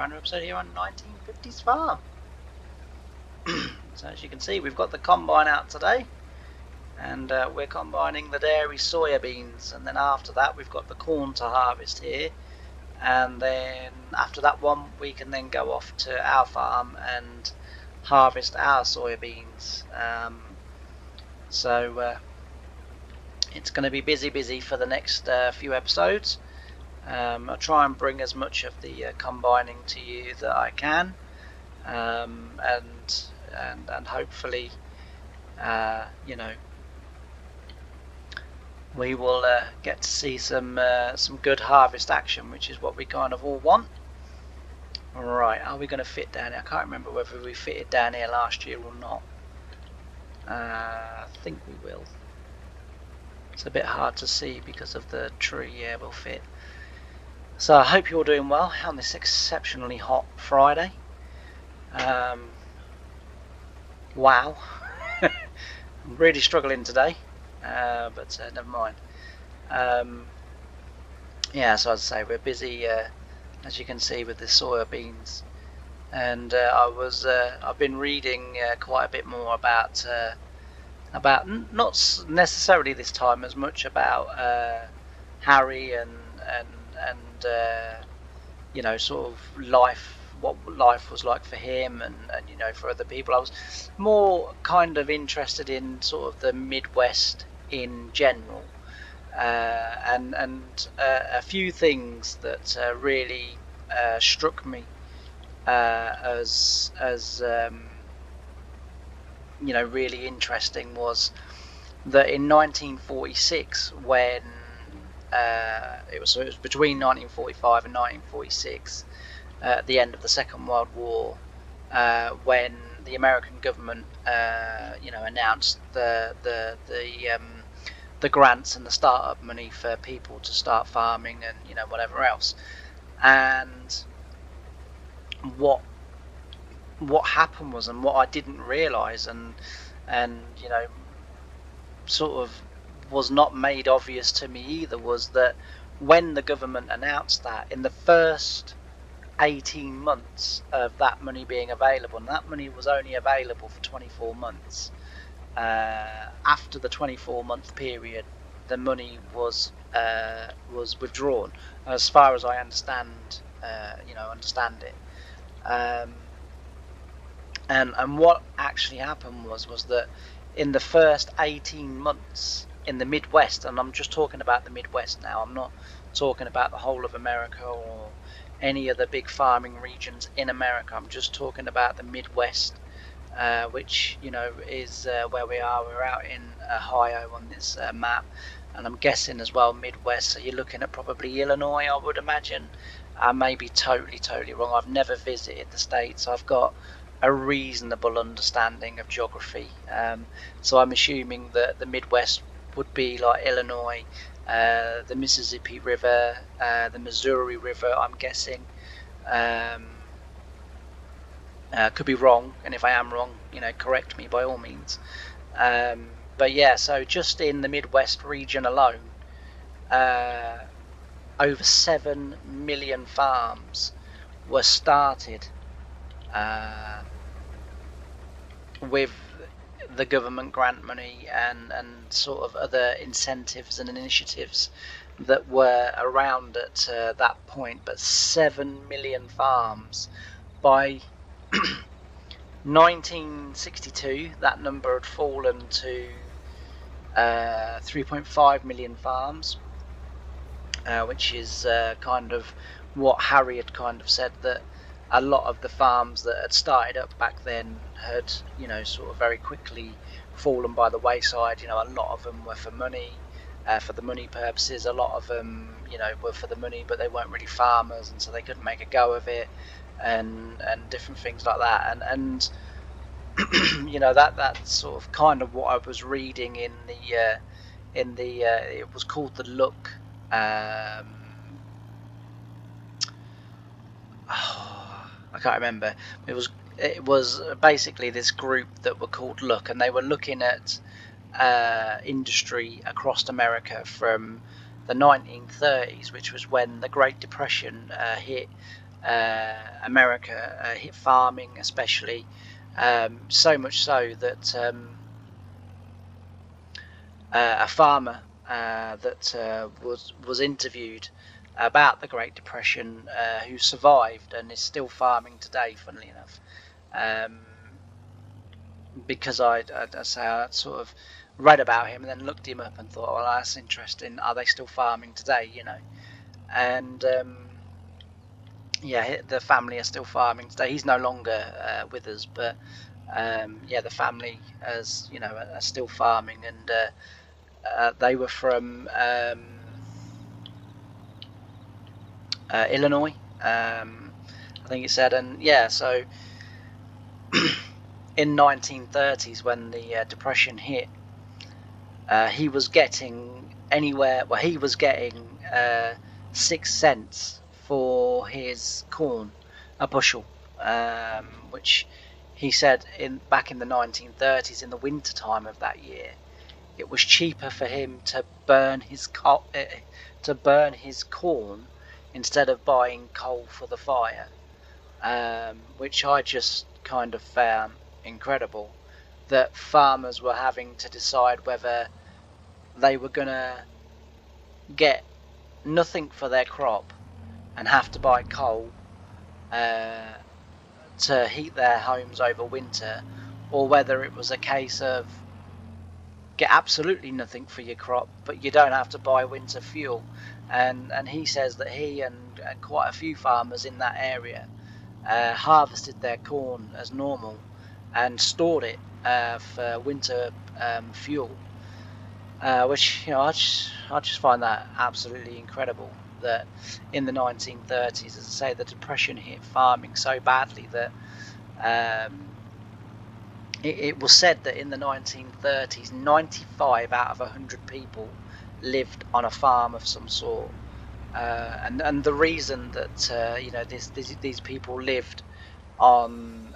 brand new episode here on 1950's Farm. So as you can see, we've got the combine out today, and we're combining the dairy soybeans, and then after that we've got the corn to harvest here, and then after that one we can then go off to our farm and harvest our soybeans. So it's going to be busy for the next few episodes. I'll try and bring as much of the combining to you that I can, and hopefully, we will get to see some good harvest action, which is what we kind of all want. Right, are we going to fit down here? I can't remember whether we fitted down here last year or not. I think we will. It's a bit hard to see because of the tree. Yeah, we'll fit. So I hope you're doing well on this exceptionally hot Friday. Wow. I'm really struggling today, but never mind. Yeah, so as I say, we're busy, as you can see, with the soybeans, and I've been reading quite a bit more about not necessarily this time as much about Harry and sort of life, what life was like for him, and for other people. I was more kind of interested in sort of the Midwest in general, and a few things that really struck me as really interesting was that in 1946, when it was between 1945 and 1946, at the end of the Second World War, when the American government announced the grants and the startup money for people to start farming and whatever else. And what happened was, and what I didn't realise, and sort of was not made obvious to me either, was that when the government announced that, in the first 18 months of that money being available, and that money was only available for 24 months, after the 24-month period the money was withdrawn, as far as I understand it. And what actually happened was that in the first 18 months in the Midwest, and I'm just talking about the Midwest now, I'm not talking about the whole of America or any of the big farming regions in America, I'm just talking about the Midwest, which is where we are. We're out in Ohio on this map, and I'm guessing as well Midwest, so you're looking at probably Illinois, I would imagine. I may be totally wrong. I've never visited the States. I've got a reasonable understanding of geography, so I'm assuming that the Midwest would be like Illinois, the Mississippi River, the Missouri River, I'm guessing. Could be wrong, and if I am wrong, correct me by all means. But yeah, so just in the Midwest region alone, over 7 million farms were started with the government grant money and sort of other incentives and initiatives that were around at that point. But 7 million farms. By 1962, that number had fallen to 3.5 million farms, which is kind of what Harry had kind of said, that a lot of the farms that had started up back then had, sort of very quickly fallen by the wayside. A lot of them were for money, for the money purposes. A lot of them, were for the money, but they weren't really farmers, and so they couldn't make a go of it, and different things like that. And that's sort of kind of what I was reading in the it was called the Look. I can't remember. It was basically this group that were called Look, and they were looking at industry across America from the 1930s, which was when the Great Depression hit, America, hit farming especially, so much so that a farmer that was interviewed about the Great Depression, who survived and is still farming today, funnily enough. Um, because I say I sort of read about him and then looked him up and thought, well, that's interesting. Are they still farming today? And yeah, the family are still farming today. He's no longer with us, but yeah, the family, as are still farming, and they were from Illinois, I think it said, and yeah, so in 1930s when the Depression hit, he was getting anywhere. Well, he was getting 6 cents for his corn, a bushel, which he said back in the 1930s, in the winter time of that year, it was cheaper for him to burn his corn instead of buying coal for the fire, which I just kind of found incredible, that farmers were having to decide whether they were going to get nothing for their crop and have to buy coal to heat their homes over winter, or whether it was a case of get absolutely nothing for your crop, but you don't have to buy winter fuel. And he says that he and quite a few farmers in that area harvested their corn as normal and stored it for winter fuel, which I just find that absolutely incredible. That in the 1930s, as I say, the Depression hit farming so badly that it was said that in the 1930s, 95 out of 100 people lived on a farm of some sort. And the reason that these people lived on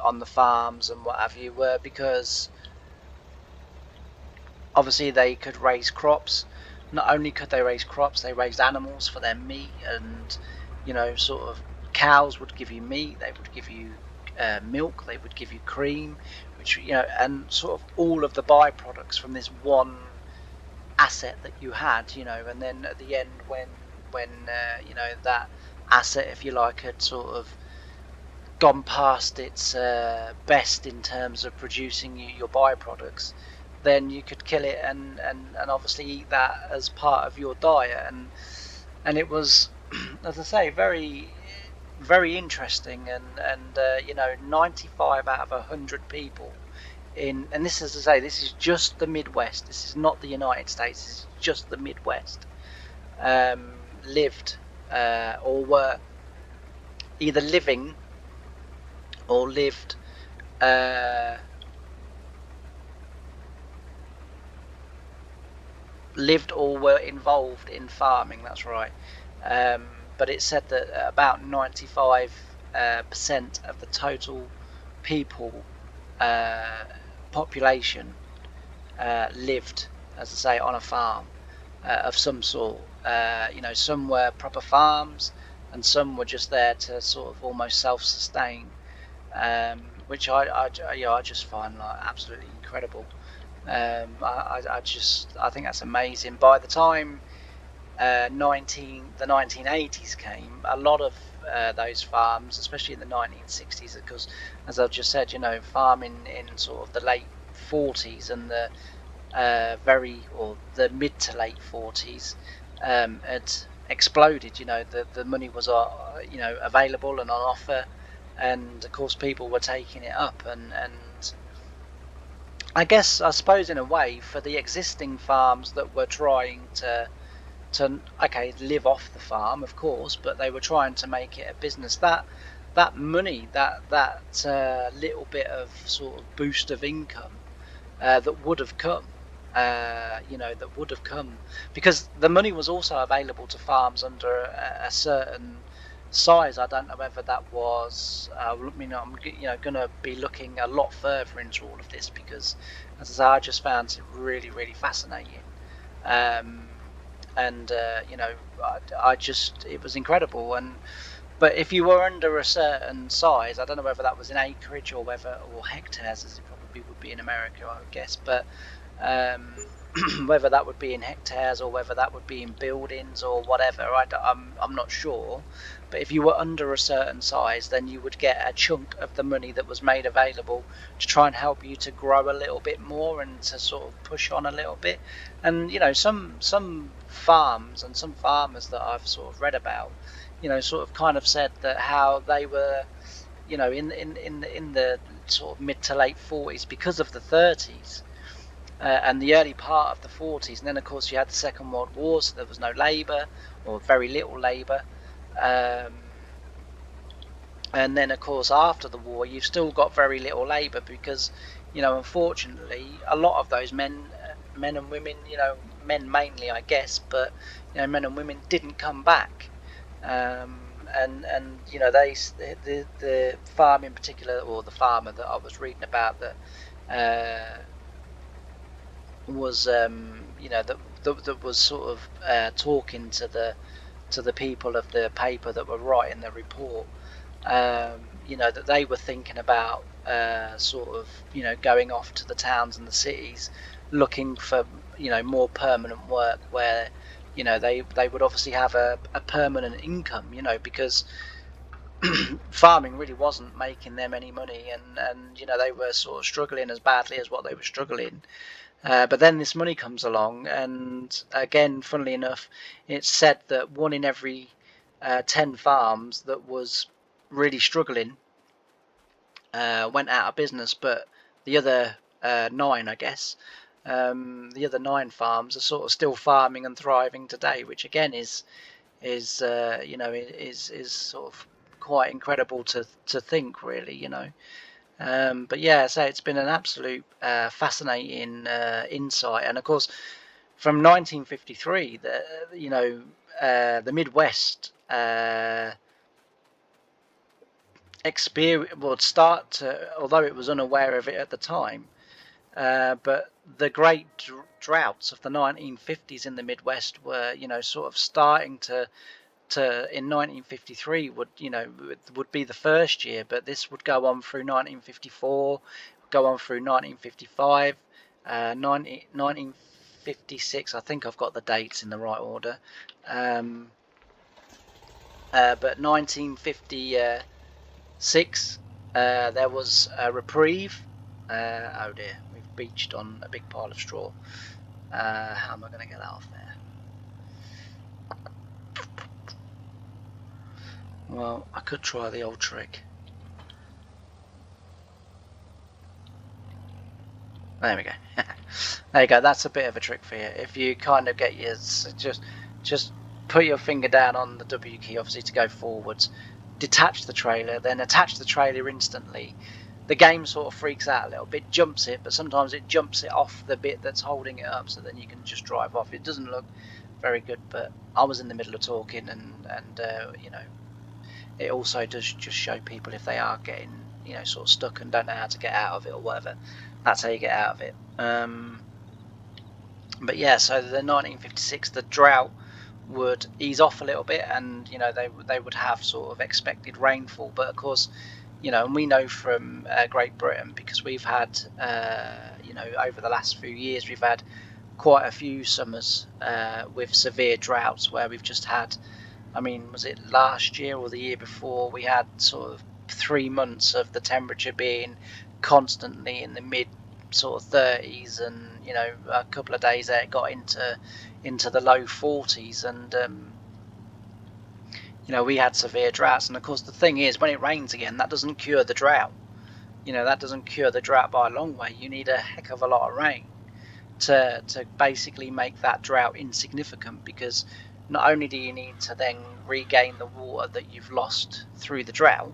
on the farms and what have you were because obviously they could raise crops. Not only could they raise crops, they raised animals for their meat, and sort of cows would give you meat, they would give you milk, they would give you cream, which and sort of all of the byproducts from this one asset that you had, and then at the end when that asset, if you like, had sort of gone past its best in terms of producing your byproducts, then you could kill it and obviously eat that as part of your diet, and it was as I say, very very interesting, and 95 out of 100 people and this, as I say, this is just the Midwest, this is not the United States, this is just the Midwest, lived or were either living or uh, lived or were involved in farming. That's right. But it said that about 95% of the total people population lived, as I say, on a farm of some sort. Some were proper farms, and some were just there to sort of almost self-sustain, which I just find like absolutely incredible. I think that's amazing. By the time the 1980s came, a lot of those farms, especially in the 1960s, because as I've just said, farming in sort of the late 40s and the the mid to late 40s had exploded. The money was available and on offer, and of course people were taking it up, and I suppose in a way for the existing farms that were trying to okay, live off the farm, of course, but they were trying to make it a business. That money, that little bit of sort of boost of income that would have come, that would have come, because the money was also available to farms under a certain size. I don't know whether that was. I'm going to be looking a lot further into all of this because, as I say, I just found it really, really fascinating. Um, and it was incredible. But if you were under a certain size, I don't know whether that was in acreage or hectares, as it probably would be in America, I would guess, but um, whether that would be in hectares or whether that would be in buildings or whatever, I'm not sure. But if you were under a certain size, then you would get a chunk of the money that was made available to try and help you to grow a little bit more and to sort of push on a little bit. And some farms and some farmers that I've sort of read about, sort of kind of said that how they were, in the sort of mid to late 40s because of the 30s. And the early part of the 40s, and then of course you had the Second World War, so there was no labour or very little labour. And then of course after the war, you've still got very little labour because, unfortunately, a lot of those men and women, men mainly, I guess, but men and women didn't come back. And the farm in particular, or the farmer that I was reading about, that was that was sort of talking to the people of the paper that were writing the report, that they were thinking about sort of going off to the towns and the cities looking for more permanent work where they would obviously have a permanent income, because farming really wasn't making them any money, and they were sort of struggling as badly as what they were struggling. But then this money comes along, and again, funnily enough, it's said that 1 in every 10 farms that was really struggling went out of business, but the other 9, I guess, the other 9 farms are sort of still farming and thriving today, which again is sort of quite incredible to think, really. But yeah, so it's been an absolute fascinating insight, and of course, from 1953, the Midwest experience would start to, although it was unaware of it at the time, but the great droughts of the 1950s in the Midwest were, sort of starting to in 1953 would be the first year, but this would go on through 1954, go on through 1955, 1956. I think I've got the dates in the right order. But 1956, there was a reprieve. Oh dear, we've beached on a big pile of straw. How am I going to get that off there? Well, I could try the old trick. There we go. There you go. That's a bit of a trick for you. If you kind of get your just put your finger down on the W key, obviously, to go forwards. Detach the trailer, then attach the trailer instantly. The game sort of freaks out a little bit, jumps it, but sometimes it jumps it off the bit that's holding it up, so then you can just drive off. It doesn't look very good, but I was in the middle of talking, and it also does just show people if they are getting sort of stuck and don't know how to get out of it or whatever. That's how you get out of it. But yeah, so the 1956, the drought would ease off a little bit, and they would have sort of expected rainfall. But of course, and we know from Great Britain, because we've had over the last few years, we've had quite a few summers with severe droughts where we've just had, I mean, was it last year or the year before, we had sort of 3 months of the temperature being constantly in the mid sort of 30s, and a couple of days there it got into the low 40s, and we had severe droughts. And of course the thing is, when it rains again, that doesn't cure the drought. That doesn't cure the drought by a long way. You need a heck of a lot of rain to basically make that drought insignificant, because not only do you need to then regain the water that you've lost through the drought,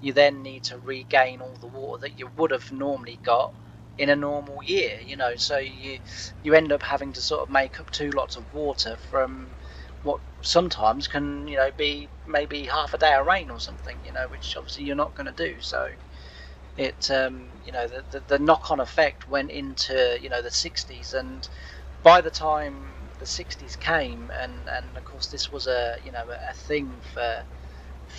you then need to regain all the water that you would have normally got in a normal year. So you end up having to sort of make up 2 lots of water from what sometimes can be maybe half a day of rain or something, which obviously you're not going to do. So it the knock-on effect went into the 60s, and by the time the 60s came, and of course this was a a thing for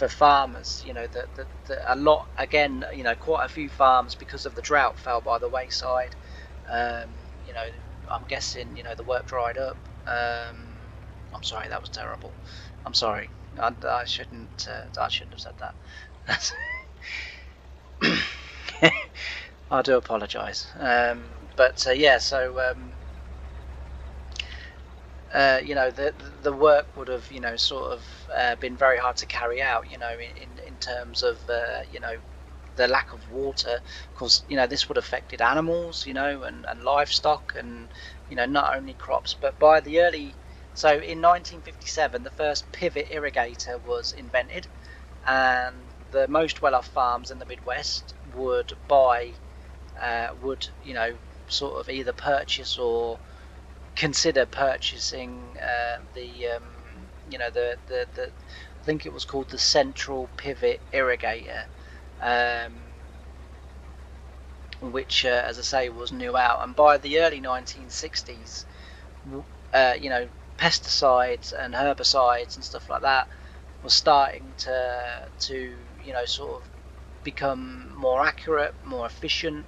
farmers, that a lot, again, quite a few farms, because of the drought, fell by the wayside. um, you know I'm guessing the work dried up. I'm sorry, that was terrible. I'm sorry. I shouldn't have said that. I do apologise. But yeah, so the work would have sort of been very hard to carry out, in terms of the lack of water. Of course, this would have affected animals, and livestock, and not only crops. But by the early so in 1957, the first pivot irrigator was invented, and the most well-off farms in the Midwest would sort of either purchase or consider purchasing the I think it was called the central pivot irrigator, um, which, as I say, was new out. And by the early 1960s, pesticides and herbicides and stuff like that was starting to sort of become more accurate, more efficient,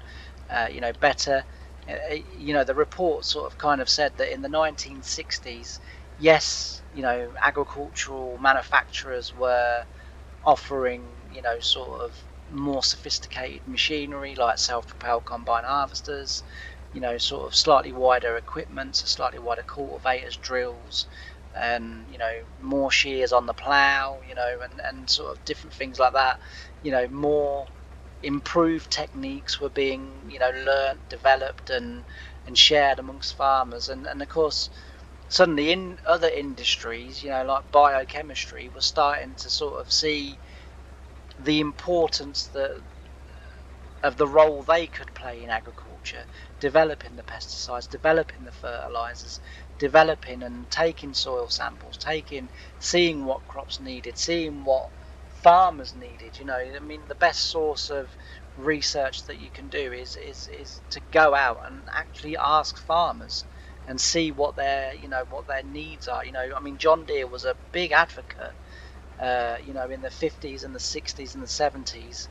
better. The report sort of kind of said that in the 1960s, yes, agricultural manufacturers were offering, sort of more sophisticated machinery like self-propelled combine harvesters, sort of slightly wider equipment, so slightly wider cultivators, drills, and more shears on the plough, and sort of different things like that. More improved techniques were being learnt, developed, and shared amongst farmers, and of course suddenly in other industries, like biochemistry, was starting to sort of see the importance of the role they could play in agriculture, developing the pesticides, developing the fertilizers, developing and taking soil samples, seeing what crops needed, seeing what farmers needed. I mean, the best source of research that you can do is to go out and actually ask farmers and see what their needs are. I mean, John Deere was a big advocate in the 50s and the 60s and the 70s,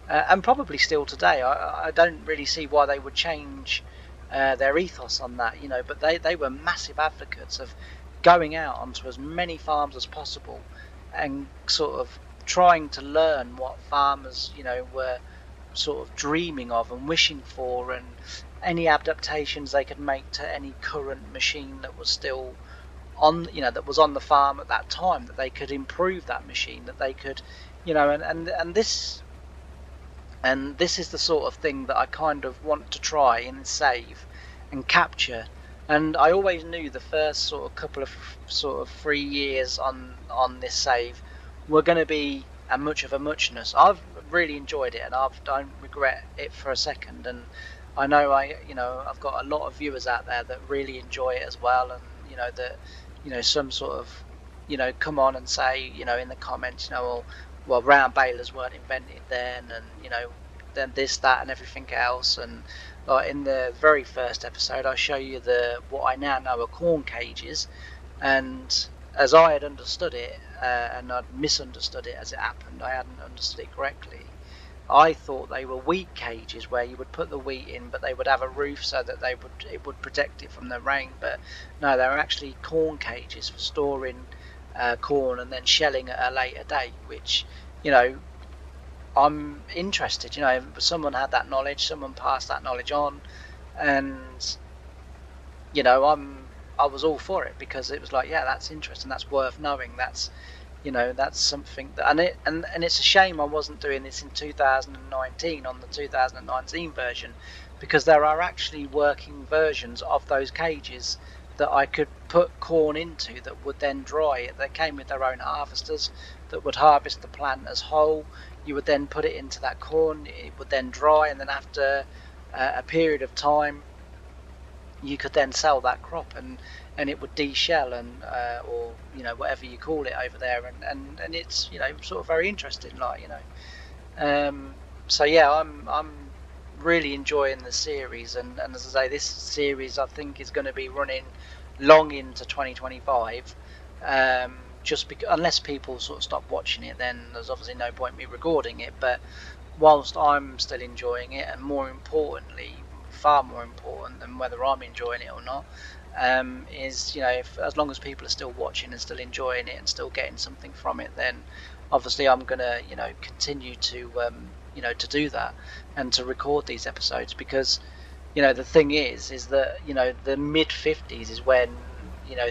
and probably still today. I don't really see why they would change their ethos on that, but they were massive advocates of going out onto as many farms as possible and sort of trying to learn what farmers, were sort of dreaming of and wishing for, and any adaptations they could make to any current machine that was still that was on the farm at that time, that they could improve that machine, that they could and this is the sort of thing that I kind of want to try and save and capture. And I always knew the first sort of couple of sort of 3 years on this save were going to be a much of a muchness. I've really enjoyed it, and I don't regret it for a second. And I know I've got a lot of viewers out there that really enjoy it as well, and that some sort of come on and say in the comments, well, round balers weren't invented then, and then this, that, and everything else. And like in the very first episode, I show you what I now know are corn cages, and as I had understood it, and I'd misunderstood it as it happened, I hadn't understood it correctly. I thought they were wheat cages where you would put the wheat in, but they would have a roof so that it would protect it from the rain. But no, they were actually corn cages for storing corn and then shelling at a later date. Which I'm interested. Someone had that knowledge, someone passed that knowledge on, and I was all for it, because it was like, yeah, that's interesting, that's worth knowing, that's something that, and it's a shame I wasn't doing this in 2019 on the 2019 version, because there are actually working versions of those cages that I could put corn into that would then dry it. They came with their own harvesters that would harvest the plant as whole. You would then put it into that corn, it would then dry, and then after a period of time you could then sell that crop, and it would de-shell, and or whatever you call it over there, and it's sort of very interesting, like so yeah, I'm really enjoying the series, and as I say, this series I think is going to be running long into 2025. Just because, unless people sort of stop watching it, then there's obviously no point me recording it. But whilst I'm still enjoying it, and more importantly, far more important than whether I'm enjoying it or not, is, as long as people are still watching and still enjoying it and still getting something from it, then obviously I'm gonna continue to do that and to record these episodes, because the thing is that the mid 50s is when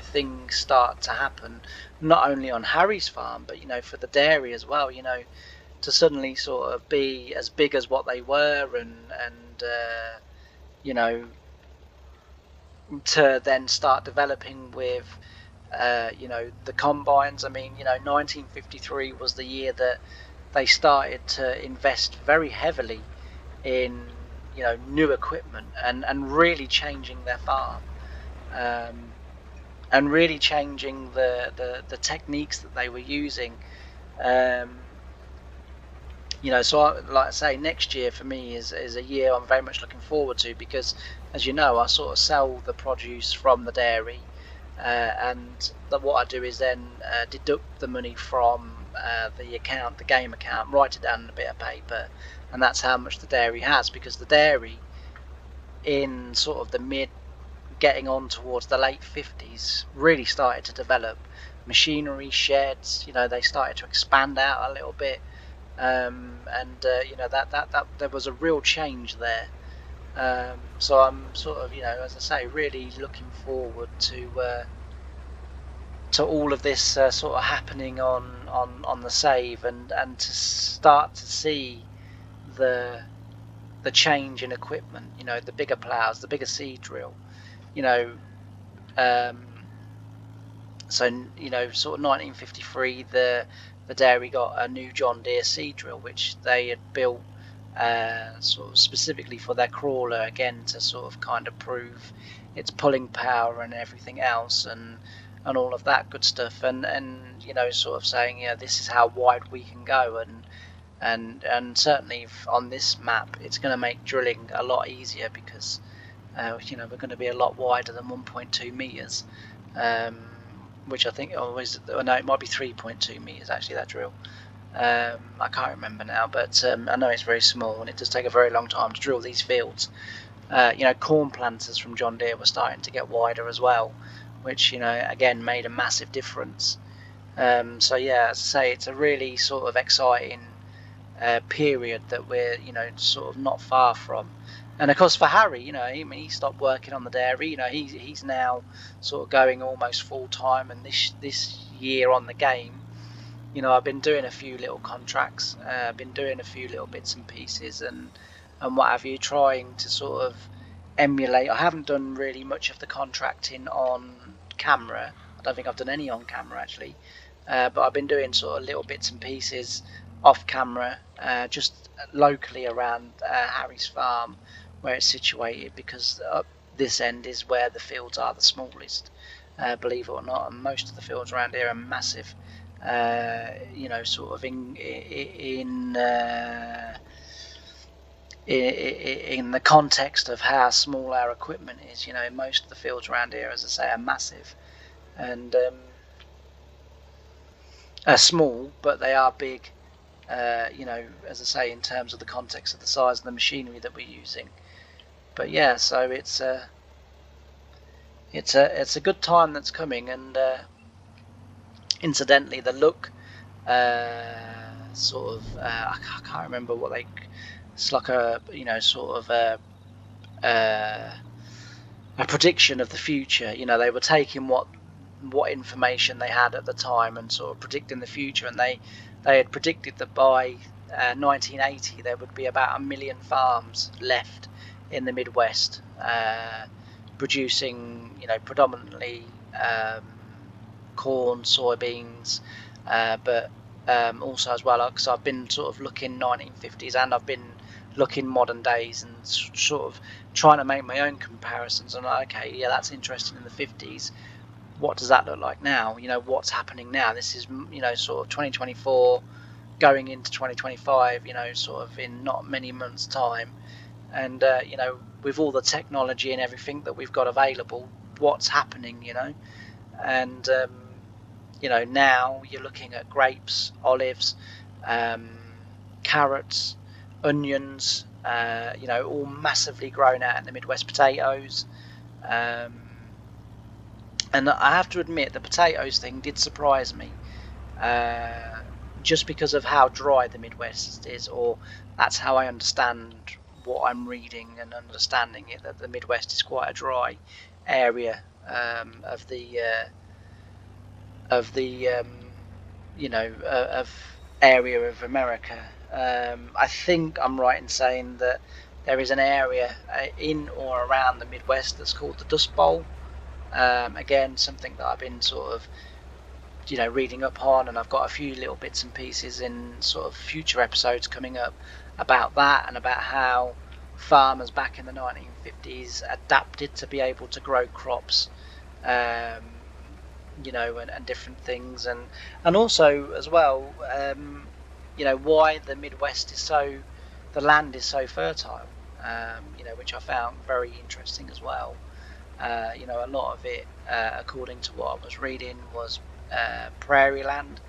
things start to happen, not only on Harry's farm, but for the dairy as well. To suddenly sort of be as big as what they were, and you know to then start developing with the combines. I mean, 1953 was the year that they started to invest very heavily in new equipment, and really changing their farm, and really changing the techniques that they were using. So like I say, next year for me is a year I'm very much looking forward to, because, as you know, I sort of sell the produce from the dairy, and what I do is then deduct the money from the game account, write it down on a bit of paper, and that's how much the dairy has. Because the dairy, in sort of the mid, getting on towards the late 50s, really started to develop machinery, sheds. They started to expand out a little bit, and that there was a real change there. So I'm sort of, as I say, really looking forward to all of this sort of happening on the save, and to start to see the change in equipment. The bigger plows, the bigger seed drill. You know, um, so sort of 1953, the dairy got a new John Deere seed drill, which they had built sort of specifically for their crawler, again, to sort of kind of prove its pulling power and everything else, and all of that good stuff, and sort of saying, this is how wide we can go, and certainly on this map it's going to make drilling a lot easier, because we're going to be a lot wider than 1.2 meters, which I think no, it might be 3.2 meters actually, that drill. I can't remember now, but I know it's very small, and it does take a very long time to drill these fields. Corn planters from John Deere were starting to get wider as well, which again made a massive difference. So yeah, as I say, it's a really sort of exciting period that we're sort of not far from. And of course for Harry, he stopped working on the dairy. He's now sort of going almost full time, and this year on the game, I've been doing a few little contracts, been doing a few little bits and pieces, and what have you, trying to sort of emulate. I haven't done really much of the contracting on camera. I don't think I've done any on camera actually, but I've been doing sort of little bits and pieces off camera, just locally around Harry's farm, where it's situated, because up this end is where the fields are the smallest, believe it or not, and most of the fields around here are massive. Sort of in the context of how small our equipment is. Most of the fields around here, as I say, are massive, and are small, but they are big. As I say, in terms of the context of the size of the machinery that we're using. But yeah, so it's a good time that's coming, and incidentally, the look, sort of, I can't remember what it's like a sort of a prediction of the future. They were taking what information they had at the time and sort of predicting the future, and they had predicted that by 1980 there would be about 1 million farms left in the Midwest, producing predominantly corn, soybeans, but also as well, because I've been sort of looking 1950s, and I've been looking modern days, and sort of trying to make my own comparisons. And okay, yeah, that's interesting in the 50s. What does that look like now? What's happening now? This is sort of 2024 going into 2025, sort of in not many months' time, and with all the technology and everything that we've got available, what's happening, and now you're looking at grapes, olives, um, carrots, onions, all massively grown out in the Midwest. Potatoes, um, and I have to admit the potatoes thing did surprise me, uh, just because of how dry the Midwest is, or that's how I understand what I'm reading and understanding it, that the Midwest is quite a dry area of area of America. I think I'm right in saying that there is an area in or around the Midwest that's called the Dust Bowl. Again, something that I've been sort of reading up on, and I've got a few little bits and pieces in sort of future episodes coming up about that, and about how farmers back in the 1950s adapted to be able to grow crops, and different things, and also as well, why the Midwest the land is so fertile, which I found very interesting as well. A lot of it, according to what I was reading, was prairie land,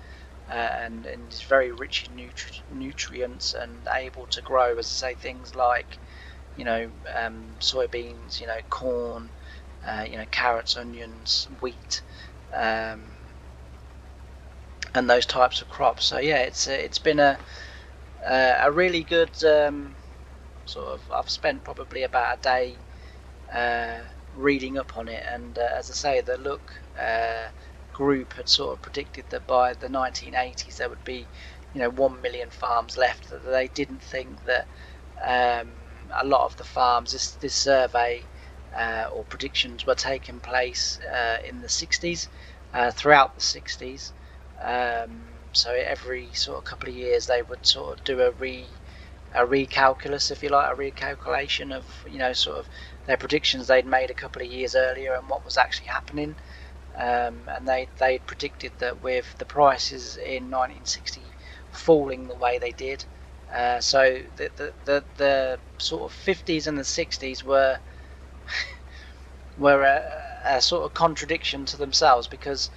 and it's very rich in nutrients and able to grow, as I say, things like soybeans, corn, carrots, onions, wheat, um, and those types of crops. So yeah, it's been a really good sort of. I've spent probably about a day reading up on it, and as I say, the Look group had sort of predicted that by the 1980s there would be 1 million farms left. That they didn't think that a lot of the farms, this survey or predictions were taking place in the 60s, throughout the 60s. So every sort of couple of years they would sort of do a recalculus, if you like, a recalculation of sort of their predictions they'd made a couple of years earlier and what was actually happening. And they predicted that with the prices in 1960 falling the way they did, so the sort of 50s and the 60s were a sort of contradiction to themselves, because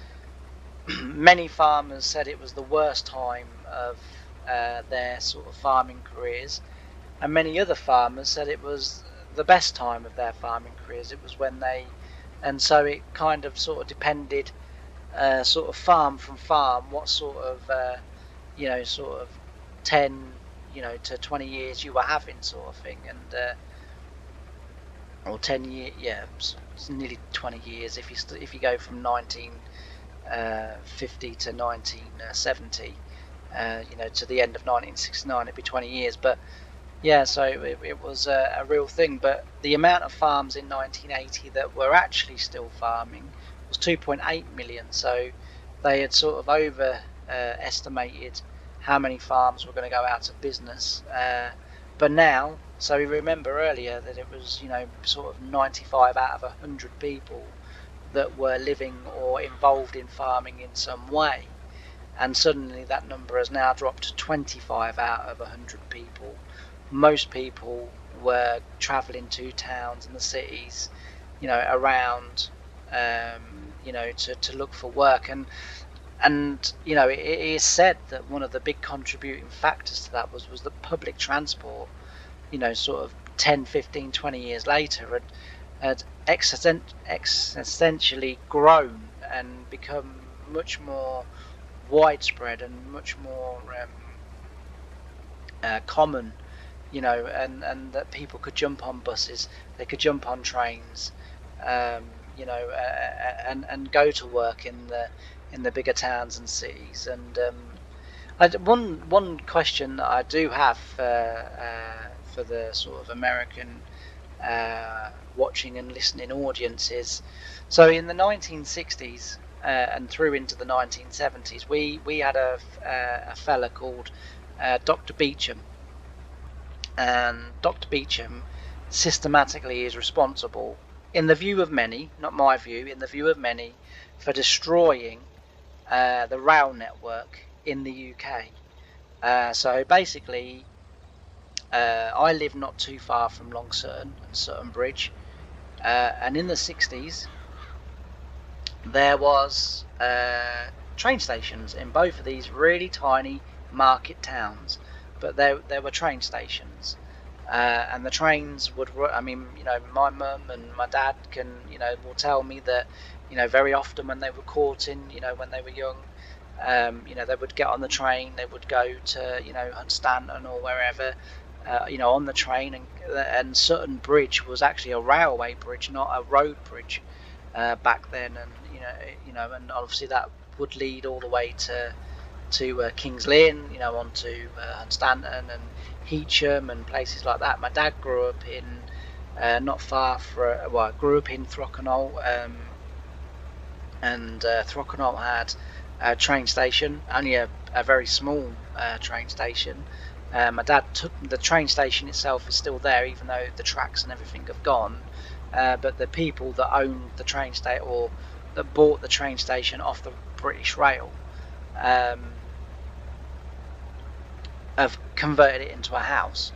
many farmers said it was the worst time of their sort of farming careers, and many other farmers said it was the best time of their farming careers. It was when and so it kind of sort of depended, sort of farm from farm, what sort of sort of 10 to 20 years you were having, sort of thing. And or 10 years, yeah, it's nearly 20 years if you go from 1950 to 1970, to the end of 1969, it'd be 20 years. But yeah, so it was a real thing. But the amount of farms in 1980 that were actually still farming was 2.8 million. So they had sort of estimated how many farms were going to go out of business. But now, so we remember earlier that it was, sort of 95 out of 100 people that were living or involved in farming in some way. And suddenly that number has now dropped to 25 out of 100 people. Most people were travelling to towns and the cities, around, to look for work. And it is said that one of the big contributing factors to that was that public transport, sort of 10, 15, 20 years later had existentially grown and become much more widespread and much more common, and that people could jump on buses, they could jump on trains, and go to work in the bigger towns and cities. And one question that I do have for the sort of American watching and listening audience is, so in the 1960s and through into the 1970s, we had a fella called Dr. Beecham, and Dr. Beecham systematically is responsible, in the view of many, not my view, in the view of many, for destroying the rail network in the UK. So basically, I live not too far from Long Sutton and Sutton Bridge, and in the 60s, there was train stations in both of these really tiny market towns, but there were train stations. And the trains would, I mean, my mum and my dad will tell me that, very often when they were courting, when they were young, they would get on the train, they would go to, Hunstanton or wherever, on the train, and Sutton Bridge was actually a railway bridge, not a road bridge, back then, and and obviously that would lead all the way to Kings Lynn, onto Hunstanton and Heacham and places like that. My dad grew up in not far from, well, grew up in Throckenholt, and Throckenholt had a train station, only a very small train station. My dad took the train station itself is still there, even though the tracks and everything have gone. But the people that owned the train station, or that bought the train station off the British Rail, have converted it into a house.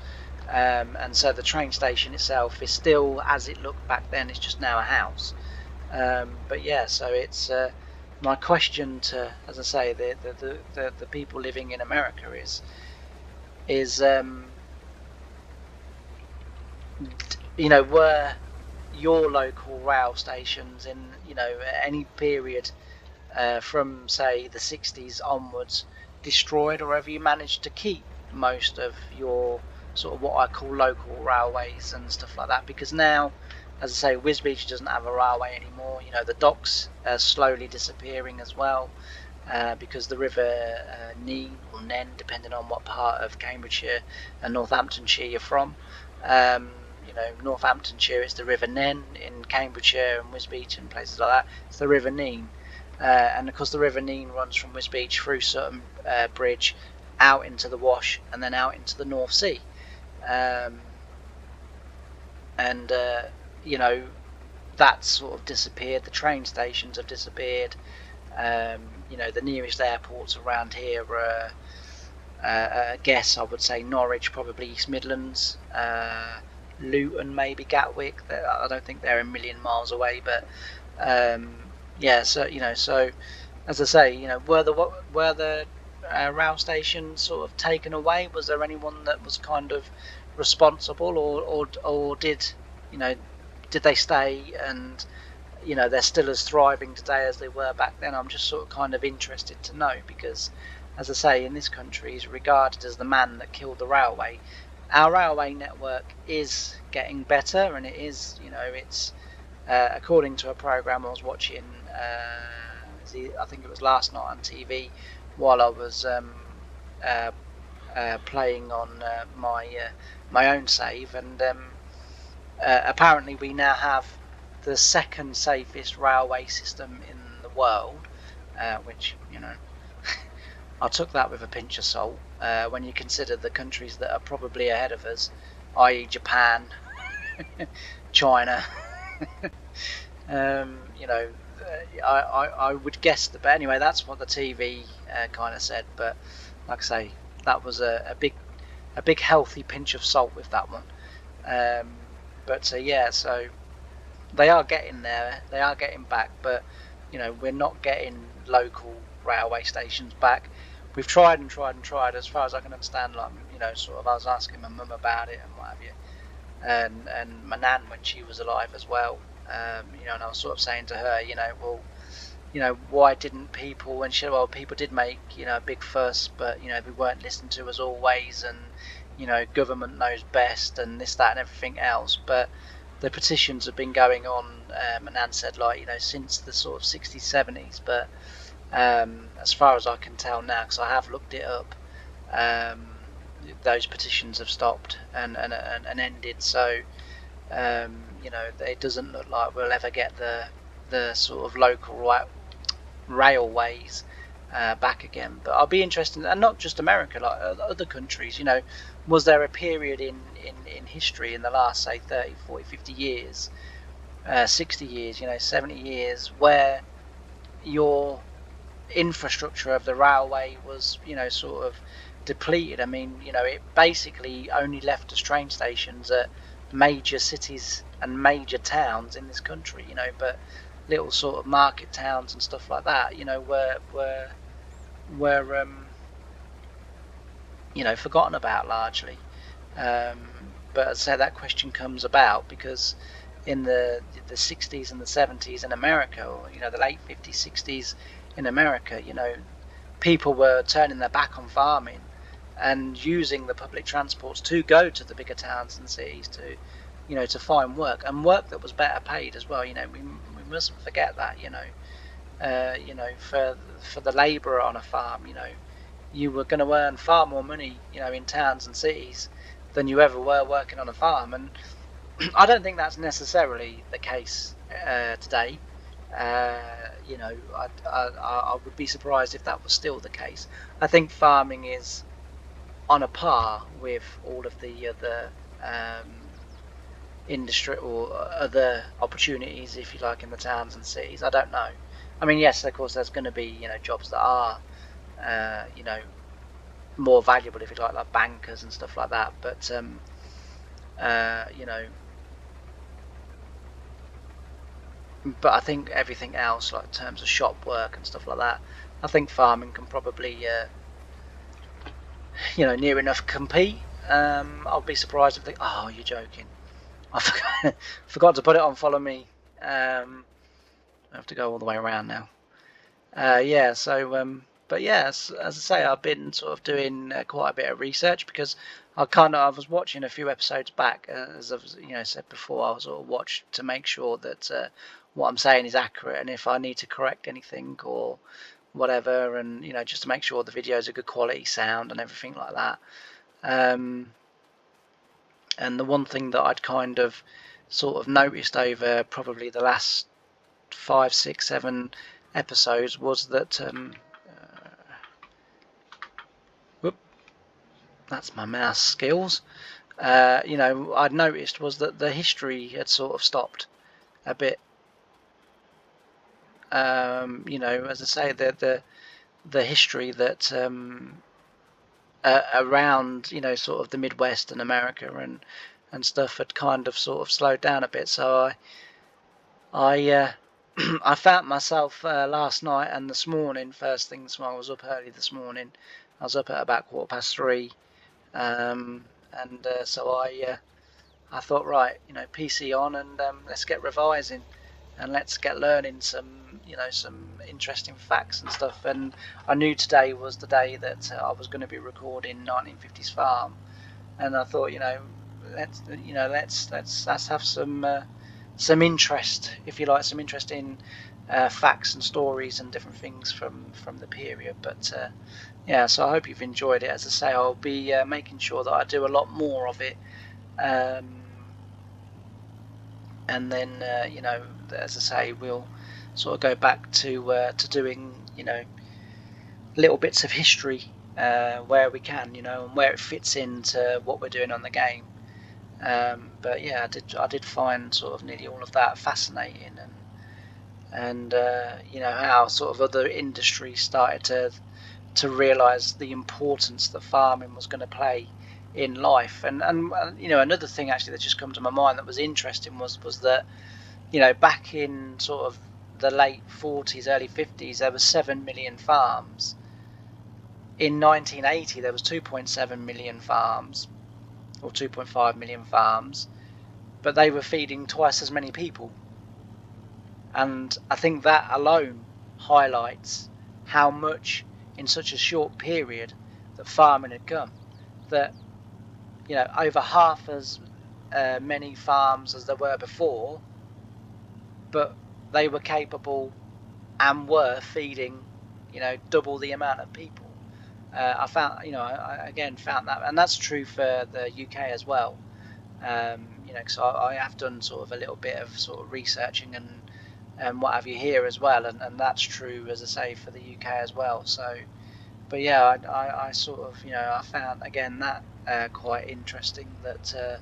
And so the train station itself is still as it looked back then. It's just now a house. But yeah, so it's my question to, as I say, the people living in America is were your local rail stations in any period from say the 60s onwards destroyed, or have you managed to keep most of your sort of what I call local railways and stuff like that? Because now, as I say, Wisbech doesn't have a railway anymore. The docks are slowly disappearing as well, because the River Nene or Nen, depending on what part of Cambridgeshire and Northamptonshire you're from. Northamptonshire, it's the River Nen. In Cambridgeshire and Wisbech and places like that, it's the River Nene. And of course the River Nene runs from Wisbech through Sutton Bridge out into the Wash and then out into the North Sea. That's sort of disappeared. The train stations have disappeared. The nearest airports around here are, I guess I would say Norwich, probably East Midlands, Luton, maybe Gatwick. I don't think they're a million miles away, but so as I say, were the rail stations sort of taken away? Was there anyone that was kind of responsible, or did they stay, and they're still as thriving today as they were back then? I'm just sort of kind of interested to know, because as I say, in this country he's regarded as the man that killed the railway. Our railway network is getting better, and it is, it's according to a program I was watching, I think it was last night on TV while I was playing on my own save, and apparently we now have the second safest railway system in the world, which I took that with a pinch of salt when you consider the countries that are probably ahead of us, i.e. Japan, China. I would guess that, but anyway, that's what the TV kind of said. But like I say, that was a big healthy pinch of salt with that one. So they are getting there. They are getting back, but we're not getting local railway stations back. We've tried and tried and tried, as far as I can understand. Like, sort of, I was asking my mum about it and what have you, and my nan when she was alive as well. And I was sort of saying to her, why didn't people? And she said, well, people did make a big fuss, but we weren't listened to as always, and government knows best, and this, that, and everything else. But the petitions have been going on, my nan said, since the sort of 60s, 70s. But as far as I can tell now, because I have looked it up, those petitions have stopped and ended. So it doesn't look like we'll ever get the sort of local railways back again. But I'll be interested, and not just America, like other countries. Was there a period in history in the last, say, 30, 40, 50 years, 60 years, 70 years, where your infrastructure of the railway was, sort of depleted? I mean, it basically only left us train stations at major cities and major towns in this country, but little sort of market towns and stuff like that, were forgotten about largely. But as I say, that question comes about because in the 60s and the 70s in America, or the late 50s, 60s in America, people were turning their back on farming and using the public transports to go to the bigger towns and cities to find work, and work that was better paid as well. We mustn't forget that. For the labourer on a farm, you were going to earn far more money, in towns and cities than you ever were working on a farm. And I don't think that's necessarily the case today. I would be surprised if that was still the case. I think farming is on a par with all of the other industry or other opportunities, if you like, in the towns and cities. I don't know. I mean, yes, of course, there's going to be jobs that are more valuable, if you like bankers and stuff like that. But but I think everything else, like in terms of shop work and stuff like that, I think farming can probably near enough compete. I'll be surprised if they. Oh, you're joking. I forgot to put it on follow me. I have to go all the way around now. Yeah, so but yeah, as I say, I've been sort of doing quite a bit of research because I was watching a few episodes back, as I've said before. I was sort of watched to make sure that what I'm saying is accurate, and if I need to correct anything or whatever, and just to make sure the videos are good quality sound and everything like that. And the one thing that I'd kind of sort of noticed over probably the last 5, 6, 7 episodes was that whoop, that's my mouse skills. I'd noticed was that the history had sort of stopped a bit. As I say, the history that around sort of the Midwest and America and stuff had kind of sort of slowed down a bit. So I I found myself last night and this morning, first things when I was up early this morning, I was up at about 3:15, and so I thought, right, PC on, and let's get revising and let's get learning some interesting facts and stuff. And I knew today was the day that I was going to be recording 1950's Farm, and I thought, let's have some interest, if you like, some interesting facts and stories and different things from the period. But yeah, so I hope you've enjoyed it. As I say, I'll be making sure that I do a lot more of it. And then as I say, we'll sort of go back to doing little bits of history where we can, and where it fits into what we're doing on the game. But yeah, I did find sort of nearly all of that fascinating, and how sort of other industries started to realise the importance that farming was going to play in life. And another thing actually that just come to my mind that was interesting was that back in sort of the late 40s, early 50s, there were 7 million farms. In 1980 there was 2.7 million farms, or 2.5 million farms, but they were feeding twice as many people. And I think that alone highlights how much in such a short period that farming had come. That over half as many farms as there were before, but they were capable and were feeding double the amount of people. I found I again found that, and that's true for the UK as well. Because I have done sort of a little bit of sort of researching and what have you here as well, and that's true, as I say, for the UK as well. So, but yeah, I sort of I found again that quite interesting that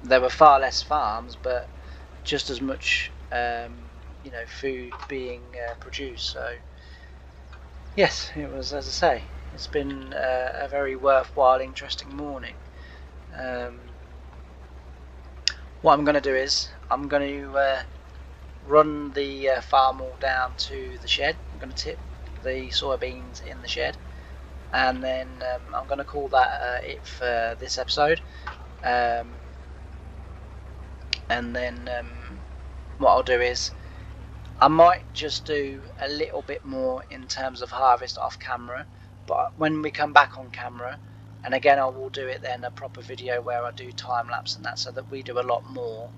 there were far less farms, but just as much food being produced. So yes, it was, as I say, it's been a very worthwhile, interesting morning. what I'm going to do is I'm going to run the farm all down to the shed. I'm going to tip the soybeans in the shed, and then I'm going to call that it for this episode. And then what I'll do is I might just do a little bit more in terms of harvest off camera, but when we come back on camera, and again I will do it then a proper video where I do time lapse and that, so that we do a lot more.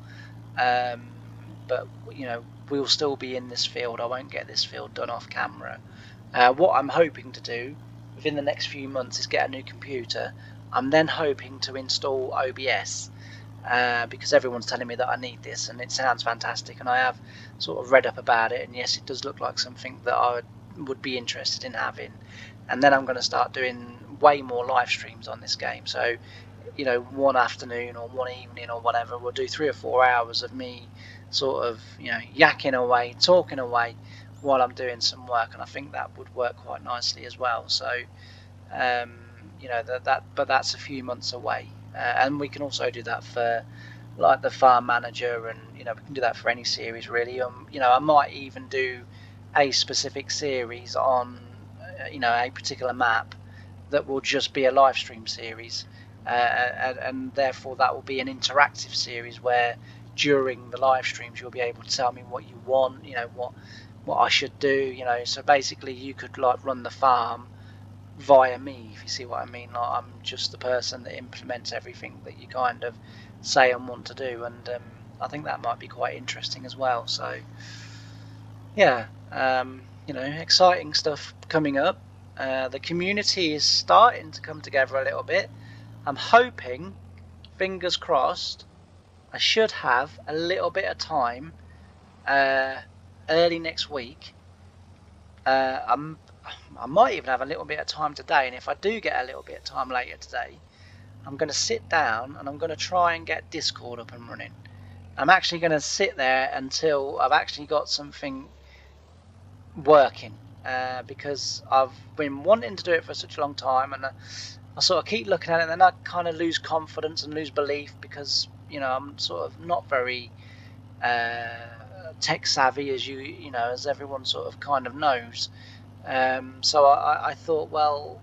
But you know, we'll still be in this field. I won't get this field done off camera. What I'm hoping to do within the next few months is get a new computer. I'm then hoping to install OBS, because everyone's telling me that I need this, and it sounds fantastic, and I have sort of read up about it, and yes, it does look like something that I would be interested in having. And then I'm going to start doing way more live streams on this game. So, you know, one afternoon or one evening or whatever, we'll do 3 or 4 hours of me sort of, you know, yakking away, talking away while I'm doing some work, and I think that would work quite nicely as well. So you know, but that's a few months away, and we can also do that for like the farm manager, and you know, we can do that for any series really. You know, I might even do a specific series on you know, a particular map that will just be a live stream series, and therefore that will be an interactive series where during the live streams you'll be able to tell me what you want, you know, what I should do, you know. So basically you could like run the farm via me, if you see what I mean. Like, I'm just the person that implements everything that you kind of say and want to do, and I think that might be quite interesting as well. So yeah, you know, exciting stuff coming up. The community is starting to come together a little bit. I'm hoping, fingers crossed, I should have a little bit of time early next week. I might even have a little bit of time today, and if I do get a little bit of time later today, I'm going to sit down and I'm going to try and get Discord up and running. I'm actually going to sit there until I've actually got something working, because I've been wanting to do it for such a long time, and I sort of keep looking at it, and then I kind of lose confidence and lose belief, because you know, I'm sort of not very tech savvy, as you know, as everyone sort of kind of knows. So I thought, well,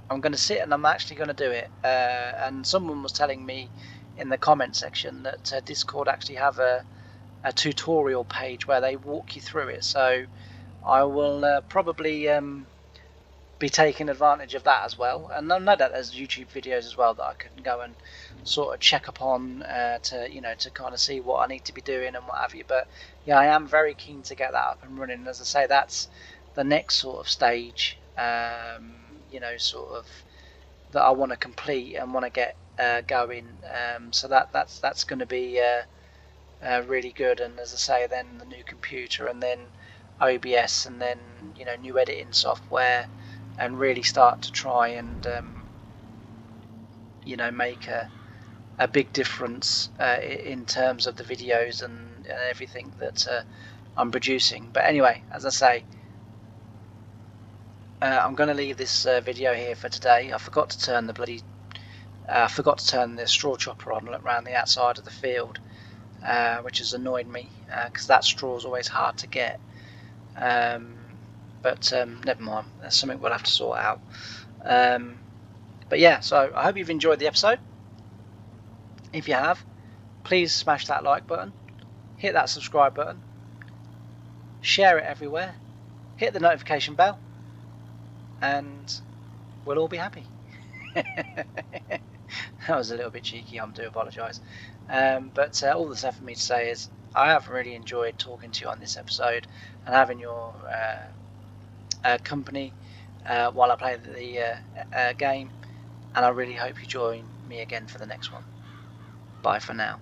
I'm going to sit and I'm actually going to do it. And someone was telling me in the comment section that Discord actually have a tutorial page where they walk you through it. So I will probably be taking advantage of that as well. And I know that there's YouTube videos as well that I can go and sort of check upon to, you know, to kind of see what I need to be doing and what have you. But yeah, I am very keen to get that up and running. As I say, that's the next sort of stage, you know, sort of that I want to complete and want to get going. So that's going to be really good. And as I say, then the new computer, and then OBS, and then, you know, new editing software, and really start to try and you know, make a big difference in terms of the videos and everything that I'm producing. But anyway, as I say, I'm going to leave this video here for today. I forgot to turn the straw chopper on around the outside of the field, which has annoyed me, because that straw is always hard to get. But never mind, that's something we'll have to sort out. But yeah, so I hope you've enjoyed the episode. If you have, please smash that like button, hit that subscribe button, share it everywhere, hit the notification bell, and we'll all be happy. That was a little bit cheeky, I do apologise. But all that's left for me to say is I have really enjoyed talking to you on this episode and having your company while I play the game, and I really hope you join me again for the next one. Bye for now.